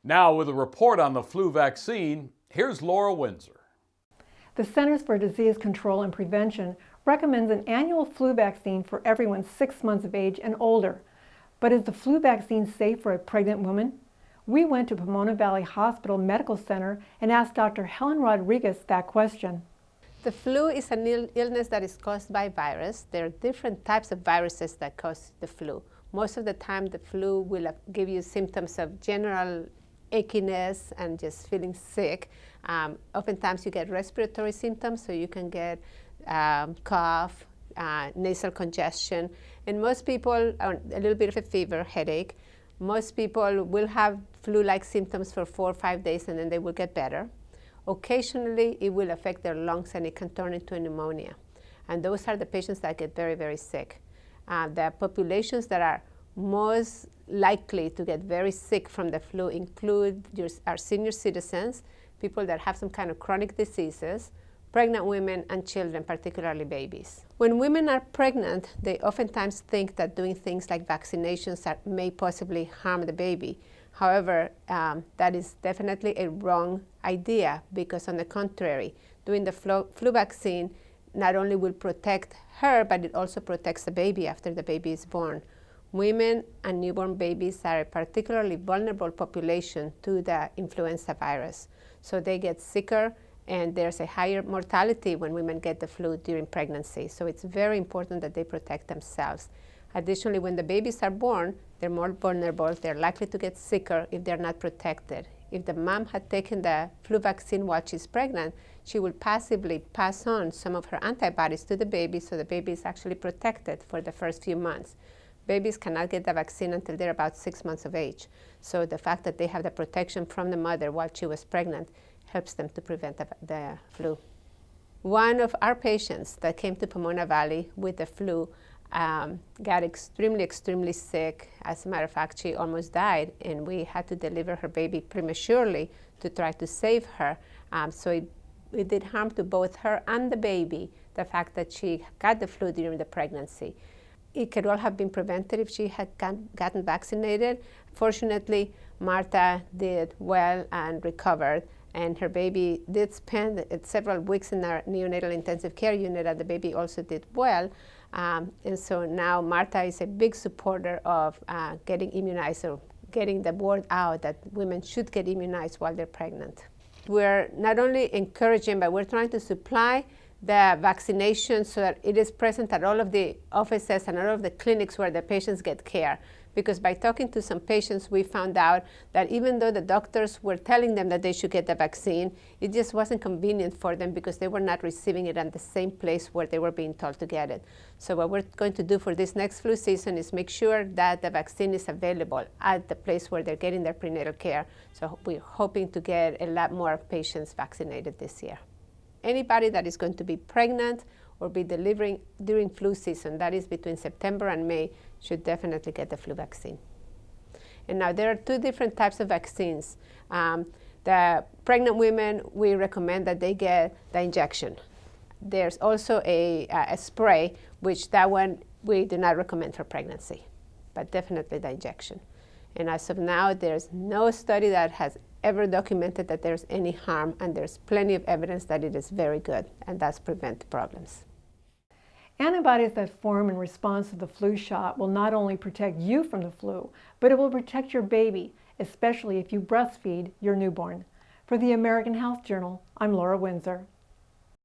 Now with a report on the flu vaccine, here's Laura Windsor. The Centers for Disease Control and Prevention recommends an annual flu vaccine for everyone 6 months of age and older. But is the flu vaccine safe for a pregnant woman? We went to Pomona Valley Hospital Medical Center and asked Dr. Hellen Rodriguez that question. The flu is an illness that is caused by virus. There are different types of viruses that cause the flu. Most of the time, the flu will give you symptoms of general achiness and just feeling sick. Oftentimes, you get respiratory symptoms, so you can get cough, nasal congestion, and most people, a little bit of a fever, headache. Most people will have flu-like symptoms for 4 or 5 days, and then they will get better. Occasionally, it will affect their lungs, and it can turn into a pneumonia. And those are the patients that get very, very sick. The populations that are most likely to get very sick from the flu include our senior citizens, people that have some kind of chronic diseases, pregnant women, and children, particularly babies. When women are pregnant, they oftentimes think that doing things like vaccinations may possibly harm the baby. However, that is definitely a wrong idea, because on the contrary, doing the flu vaccine not only will protect her, but it also protects the baby after the baby is born. Women and newborn babies are a particularly vulnerable population to the influenza virus. So they get sicker, and there's a higher mortality when women get the flu during pregnancy. So it's very important that they protect themselves. Additionally, when the babies are born, they're more vulnerable. They're likely to get sicker if they're not protected. If the mom had taken the flu vaccine while she's pregnant, she will passively pass on some of her antibodies to the baby, so the baby is actually protected for the first few months. Babies cannot get the vaccine until they're about 6 months of age. So the fact that they have the protection from the mother while she was pregnant helps them to prevent the flu. One of our patients that came to Pomona Valley with the flu got extremely sick. As a matter of fact, she almost died, and we had to deliver her baby prematurely to try to save her. So it did harm to both her and the baby, the fact that she got the flu during the pregnancy. It could all have been prevented if she had gotten vaccinated. Fortunately, Martha did well and recovered, and her baby did spend several weeks in our neonatal intensive care unit, and the baby also did well. And so now Martha is a big supporter of getting immunized, or getting the word out that women should get immunized while they're pregnant. We're not only encouraging, but we're trying to supply the vaccination so that it is present at all of the offices and all of the clinics where the patients get care. Because by talking to some patients, we found out that even though the doctors were telling them that they should get the vaccine, it just wasn't convenient for them because they were not receiving it at the same place where they were being told to get it. So what we're going to do for this next flu season is make sure that the vaccine is available at the place where they're getting their prenatal care. So we're hoping to get a lot more patients vaccinated this year. Anybody that is going to be pregnant or be delivering during flu season, that is between September and May, should definitely get the flu vaccine. And now there are 2 different types of vaccines. The pregnant women, we recommend that they get the injection. There's also a spray, which that one we do not recommend for pregnancy, but definitely the injection. And as of now, there's no study that has ever documented that there's any harm, and there's plenty of evidence that it is very good, and that's prevent problems. Antibodies that form in response to the flu shot will not only protect you from the flu, but it will protect your baby, especially if you breastfeed your newborn. For the American Health Journal, I'm Laura Windsor.